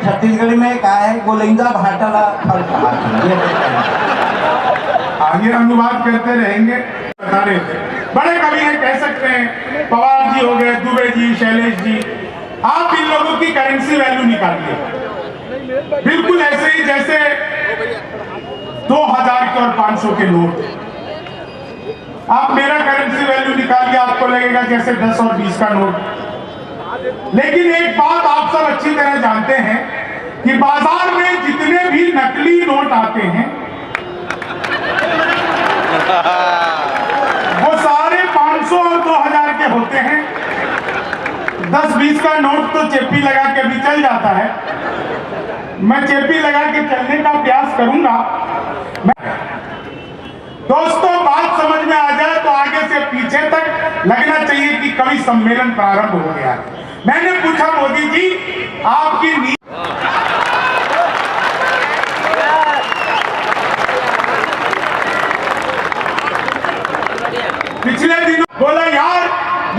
छत्तीसगढ़ में कहा है गोलिंगा भाटाला फल कहा। आगे अनुवाद करते रहेंगे। बता रहे थे बड़े कवि हैं, कह सकते हैं, पवार जी हो गए, दुबे जी, शैलेश जी। आप इन लोगों की करेंसी वैल्यू निकालिए, बिल्कुल ऐसे ही जैसे 2000 के और 500 के नोट। आप मेरा करेंसी वैल्यू निकालिए, आपको लगेगा जैसे 10 और 20 का नोट। लेकिन एक बात आप सब अच्छी तरह जानते हैं कि बाजार में जितने भी नकली नोट आते हैं वो सारे 500 और 2000 के होते हैं। 10-20 का नोट तो चेपी लगा के भी चल जाता है। मैं चेपी लगा के चलने का प्रयास करूंगा। दोस्तों, बात समझ में आ जाए तो आगे से पीछे तक लगना चाहिए कि कवि सम्मेलन प्रारंभ हो गया है। मैंने पूछा, मोदी जी आपकी पिछले दिनों बोला यार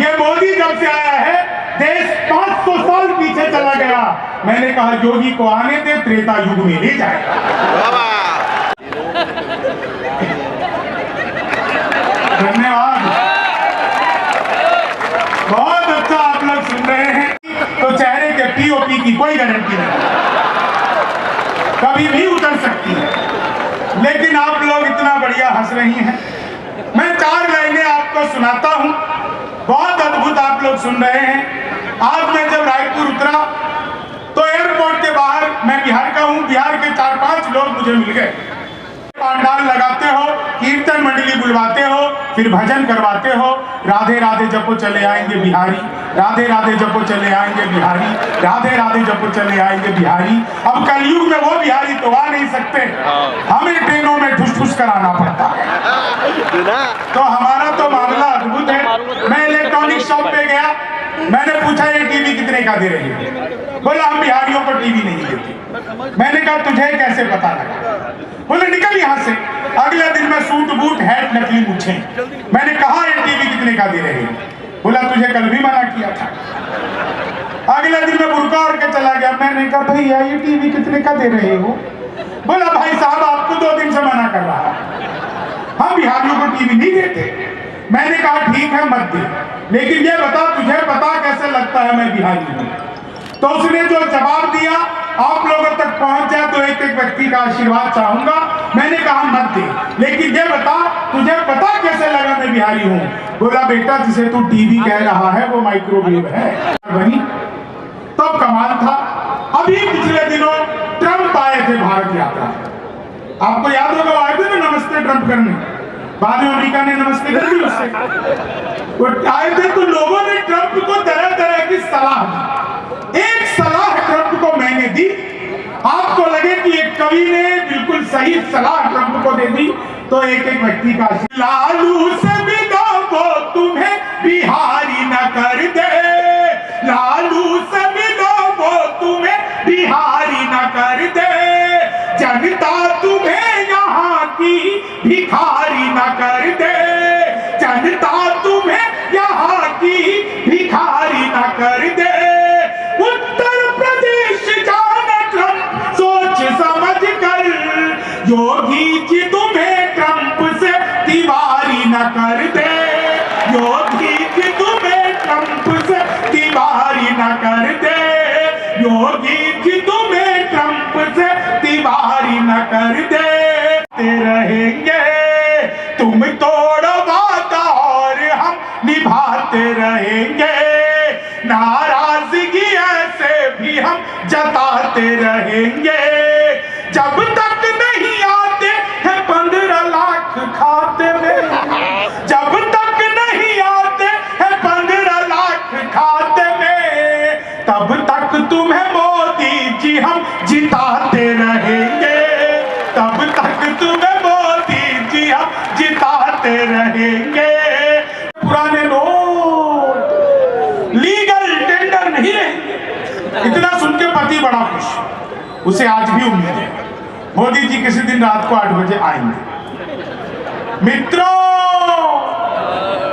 ये मोदी जब से आया है देश 500 साल पीछे चला गया। मैंने कहा योगी को आने दे, त्रेता युग में ले जाएगा। धन्यवाद, बहुत अच्छा आप लोग सुन रहे हैं। तो चेहरे के पीओपी की कोई गारंटी नहीं, कभी भी उतर सकती है, लेकिन आप लोग इतना बढ़िया हंस रही हैं। मैं 4 लाइनें आपको सुनाता हूं, बहुत अद्भुत आप लोग सुन रहे हैं। आज मैं जब रायपुर उतरा तो एयरपोर्ट के बाहर, मैं बिहार का हूं, बिहार के 4-5 लोग मुझे मिल गए। पांडाल लगाते हो, कीर्तन मंडली बुलवाते हो, फिर भजन करवाते हो, राधे राधे जपो चले आएंगे बिहारी, राधे राधे जपो चले आएंगे बिहारी, राधे राधे जपो चले आएंगे बिहारी। अब कलयुग में वो बिहारी तो आ नहीं सकते, हमें ट्रेनों में ठुस ठुस कराना पड़ता है। तो हमारा तो मामला अद्भुत है। मैं इलेक्ट्रॉनिक शॉप पे गया, मैंने पूछा ये टीवी कितने का दे रही है? बोला हम बिहारियों को टीवी नहीं देते। मैंने कहा तुझे कैसे पता लगा? बोले निकल यहाँ से। अगले दिन में सूट बूट हैट नकली मूछे। मैंने कहा ये टीवी कितने का दे रहे हैं? बोला तुझे कल भी मना किया था। अगले दिन में बुर्का और के चला गया। मैंने कहा भैया ये टीवी कितने का दे रहे हो? बोला भाई साहब आपको 2 दिन से मना कर रहा, हम बिहारियों को टीवी नहीं देते। मैंने कहा ठीक है मत दे, लेकिन ये बता तुझे पता कैसे लगता है मैं बिहारी हूँ? तो उसने जो जवाब दिया आप लोगों तक पहुंच जाए तो एक एक व्यक्ति का आशीर्वाद चाहूंगा। मैंने कहा मत दे, लेकिन ये बता तुझे पता कैसे लगा मैं बिहारी हूँ? बोला बेटा जिसे तू टीवी कह रहा है वो माइक्रोवेव है। वही तब कमाल था। अभी पिछले दिनों ट्रंप आए थे भारत यात्रा, आपको याद होगा आए थे ना नमस्ते ट्रंप करने, बाद में अमेरिका ने नमस्ते कर दी उससे। वो आए थे तो लोगों ने ट्रंप को तरह तरह की सलाह दी। एक सलाह ट्रंप को मैंने दी, आपको लगे कि एक कवि ने बिल्कुल सही सलाह ट्रंप को दे दी तो एक एक व्यक्ति का लालू से बिना वो तुम्हें बिहारी न कर दे, लालू से बिना वो तुम्हें बिहारी न कर दे, जनता तुम्हें यहाँ की भिखारी न कर दे, जनता तुम्हें यहाँ की भिखारी न कर दे। उत्तर प्रदेश जाना ट्रंप सोच समझ कर, योगी जी तुम्हें ट्रंप से दीवारी न कर दे, योगी जी तुम्हें ट्रंप से दीवारी न कर दे, योगी जी तुम्हें ट्रंप से दीवारी न कर दे। रहेंगे तुम तोड़ो वादा और हम निभाते रहेंगे, नाराजगी ऐसे भी हम जताते रहेंगे, जब तक नहीं आते हैं 15 लाख खाते में, जब तक नहीं आते हैं 15 लाख खाते में, तब तक तुम्हें मोदी जी हम जिताते रहेंगे, तब तक तुम्हें मोदी जी हम जिताते रहेंगे। पुराने नोट लीगल टेंडर नहीं रहेंगे। इतना सुन के पति बड़ा खुश, उसे आज भी उम्मीद है मोदी जी किसी दिन रात को 8 बजे आएंगे। मित्रों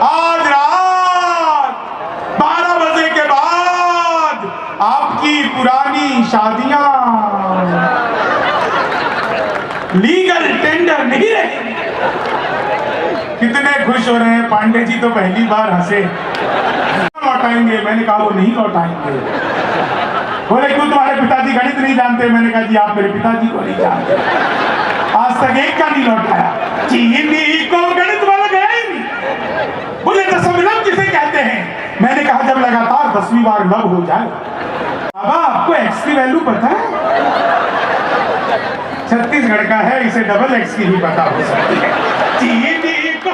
आज रात 12 बजे के बाद आपकी पुरानी की शादियां लीगल टेंडर नहीं रही। कितने खुश हो रहे हैं। पांडे जी तो पहली बार हंसे। लौटाएंगे, मैंने कहा वो नहीं लौटाएंगे। बोले क्यों, तुम्हारे पिताजी गणित नहीं जानते? मैंने कहा जी आप मेरे पिताजी को नहीं जानते, आज तक एक का नहीं लौटाया। चीनी को गणित वाला गया ही नहीं। बोले दशमलव किसे कहते हैं? मैंने कहा जब लगातार 10वीं बार लव हो जाए। बाबा आपको एक्स की वैल्यू पता है? छत्तीसगढ़ का है, इसे डबल एक्स की भी पता हो सकती है। चीनी को